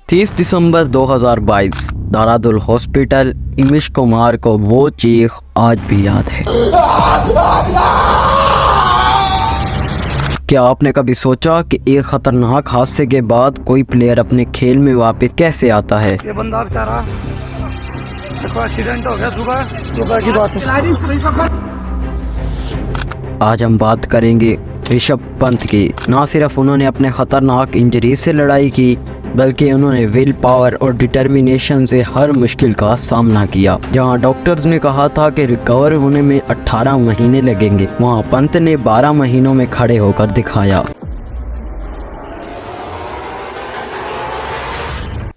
30 दिसंबर 2022 दारादुल hospital. इमिश Kumar को वो चीख आज भी याद है। क्या आपने कभी सोचा कि एक खतरनाक हादसे के बाद कोई प्लेयर अपने खेल में वापस कैसे आता है? ये बंदा बेचारा देखो एक्सीडेंट हो गया सुबह की बात है। आज हम बात करेंगे ऋषभ पंत की। ना सिर्फ उन्होंने अपने खतरनाक इंजरी से लड़ाई की, बल्कि उन्होंने विल पावर और डिटर्मिनेशन से हर मुश्किल का सामना किया। जहां डॉक्टर्स ने कहा था कि रिकवर होने में 18 महीने लगेंगे, वहां पंत ने 12 महीनों में खड़े होकर दिखाया।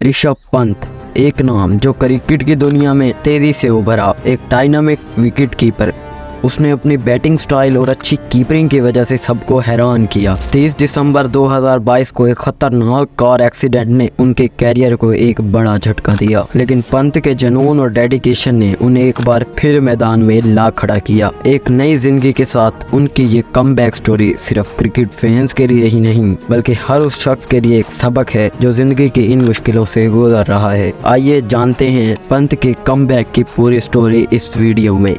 ऋषभ पंत एक नाम जो क्रिकेट की दुनिया में तेजी से उभरा, एक डायनामिक विकेट कीपर। उसने अपनी बैटिंग स्टाइल और अच्छी कीपिंग की वजह से सबको हैरान किया। 30 दिसंबर 2022 को एक खतरनाक कार एक्सीडेंट ने उनके कैरियर को एक बड़ा झटका दिया, लेकिन पंत के जुनून और डेडिकेशन ने उन्हें एक बार फिर मैदान में ला खड़ा किया। एक नई जिंदगी के साथ उनकी ये कमबैक स्टोरी सिर्फ क्रिकेट फैंस के लिए ही नहीं, बल्कि हर उस शख्स के लिए एक सबक है जो जिंदगी की इन मुश्किलों से गुजर रहा है। आइए जानते हैं पंत के कमबैक की पूरी स्टोरी इस वीडियो में।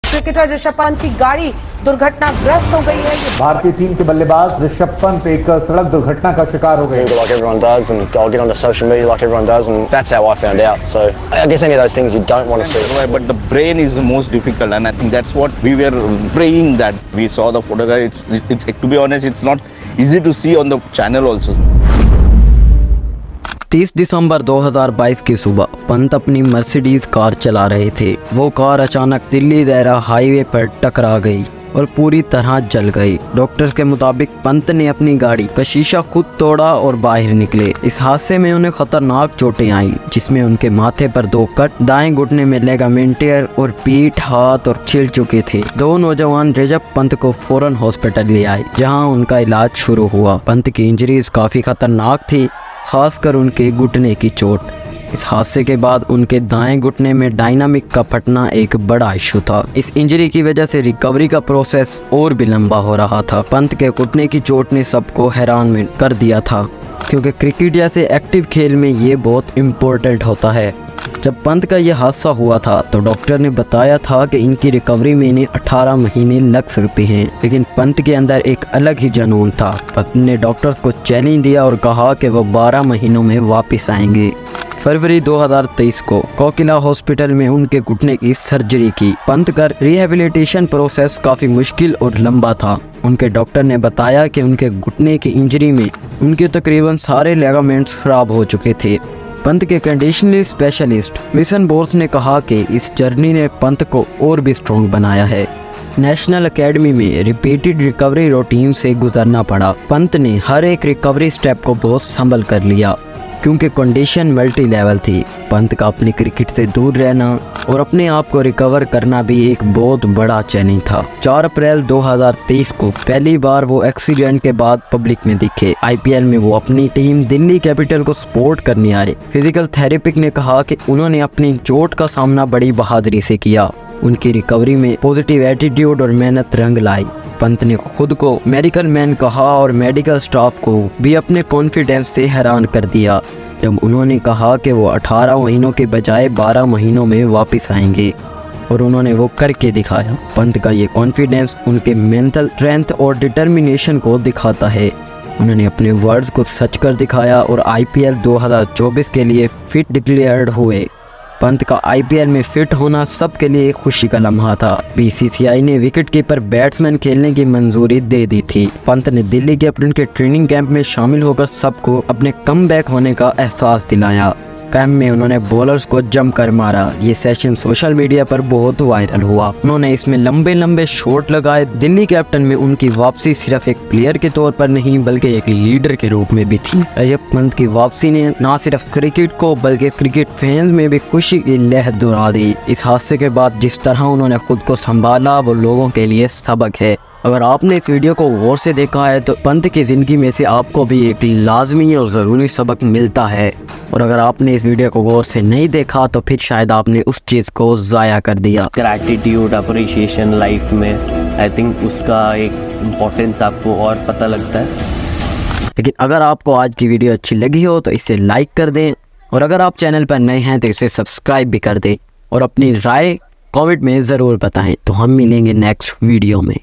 क्रिकेटर ऋषभ पंत की गाड़ी दुर्घटनाग्रस्त हो गई है। भारतीय टीम के बल्लेबाज ऋषभ पंत एक सड़क दुर्घटना का शिकार हो गए। Like everyone does, and I'll get onto social media like everyone does, and that's how I found out. So I guess any of those things you don't want to see. But the brain is the most difficult, and I think that's what we were praying that we saw the photograph. It's to be honest, it's not easy to see on the channel also. 30 दिसंबर 2022 की सुबह पंत अपनी Mercedes car चला रहे थे। वो car अचानक Delhi दैरा highway पर टकरा गई और पूरी तरह जल गई। डॉक्टर्स के मुताबिक पंत ने अपनी गाड़ी का शीशा खुद तोड़ा और बाहर निकले। इस हादसे में उन्हें खतरनाक चोटें आईं, जिसमें उनके माथे पर 2 कट, दाएं घुटने में लिगामेंट टेयर और पीठ, हाथ और छिल चुके थे। 2 नौजवान ऋषभ पंत को फौरन हॉस्पिटल ले आए, जहां उनका इलाज शुरू हुआ। पंत की इंजरीज काफी खतरनाक थी, खासकर उनके घुटने की चोट। इस हादसे के बाद उनके दाएं घुटने में डायनामिक का फटना एक बड़ा इशू था। इस इंजरी की वजह से रिकवरी का प्रोसेस और भी लंबा हो रहा था। पंत के घुटने की चोट ने सबको हैरान में कर दिया था, क्योंकि क्रिकेट जैसे एक्टिव खेल में ये बहुत इम्पोर्टेंट होता है। जब पंत का यह हादसा हुआ था तो डॉक्टर ने बताया था कि इनकी रिकवरी में इन्हें 18 महीने लग सकते हैं, लेकिन पंत के अंदर एक अलग ही जुनून था। पंत ने डॉक्टर्स को चैलेंज दिया और कहा कि वो 12 महीनों में वापस आएंगे। फरवरी 2023 को कोकिला हॉस्पिटल में उनके घुटने की सर्जरी की। पंत का रिहेबिलिटेशन प्रोसेस काफ़ी मुश्किल और लंबा था। उनके डॉक्टर ने बताया कि उनके घुटने की इंजरी में उनके तकरीबन सारे लिगामेंट्स खराब हो चुके थे। पंत के कंडीशनल स्पेशलिस्ट मिशन बोर्स ने कहा कि इस जर्नी ने पंत को और भी स्ट्रॉन्ग बनाया है। नेशनल एकेडमी में रिपीटेड रिकवरी रूटीन से गुजरना पड़ा। पंत ने हर एक रिकवरी स्टेप को बहुत संभल कर लिया, क्योंकि कंडीशन मल्टी लेवल थी। पंत का अपनी क्रिकेट से दूर रहना और अपने आप को रिकवर करना भी एक बहुत बड़ा चैलेंज था। 4 अप्रैल 2023 को पहली बार वो एक्सीडेंट के बाद पब्लिक में दिखे। आईपीएल में वो अपनी टीम दिल्ली कैपिटल को सपोर्ट करने आए। फिजिकल थेरेपिस्ट ने कहा कि उन्होंने अपनी चोट का सामना बड़ी बहादुरी से किया। उनकी रिकवरी में पॉजिटिव एटीट्यूड और मेहनत रंग लाई। पंत ने खुद को मेडिकल मैन कहा और मेडिकल स्टाफ को भी अपने कॉन्फिडेंस से हैरान कर दिया जब उन्होंने कहा कि वो 18 महीनों के बजाय 12 महीनों में वापस आएंगे, और उन्होंने वो करके दिखाया। पंत का ये कॉन्फिडेंस उनके मेंटल स्ट्रेंथ और डिटर्मिनेशन को दिखाता है। उन्होंने अपने वर्ड्स को सच कर दिखाया और आईपीएल 2024 के लिए फिट डिक्लेयर्ड हुए। पंत का आईपीएल में फिट होना सबके लिए एक खुशी का लम्हा था। बीसीसीआई ने विकेटकीपर बैट्समैन खेलने की मंजूरी दे दी थी। पंत ने दिल्ली कैपिटल के ट्रेनिंग कैंप में शामिल होकर सबको अपने कमबैक होने का एहसास दिलाया। कैंप में उन्होंने बॉलर्स को जमकर मारा। ये सेशन सोशल मीडिया पर बहुत वायरल हुआ। उन्होंने इसमें लंबे लंबे शॉट लगाए। दिल्ली कैपिटल में उनकी वापसी सिर्फ एक प्लेयर के तौर पर नहीं, बल्कि एक लीडर के रूप में भी थी। ऋषभ पंत की वापसी ने न सिर्फ क्रिकेट को बल्कि क्रिकेट फैंस में भी खुशी की लहर दौड़ा दी। इस हादसे के बाद जिस तरह उन्होंने खुद को संभाला वो लोगों के लिए सबक है। अगर आपने इस वीडियो को गौर से देखा है तो पंत की ज़िंदगी में से आपको भी एक लाजमी और ज़रूरी सबक मिलता है, और अगर आपने इस वीडियो को गौर से नहीं देखा तो फिर शायद आपने उस चीज़ को ज़ाया कर दिया। ग्रैटिट्यूड, अप्रिशिएशन लाइफ में, आई थिंक उसका एक इम्पोर्टेंस आपको और पता लगता है। लेकिन अगर आपको आज की वीडियो अच्छी लगी हो तो इसे लाइक कर दें, और अगर आप चैनल पर नए हैं तो इसे सब्सक्राइब भी कर दें, और अपनी राय कमेंट में ज़रूर बताएं। तो हम मिलेंगे नेक्स्ट वीडियो में।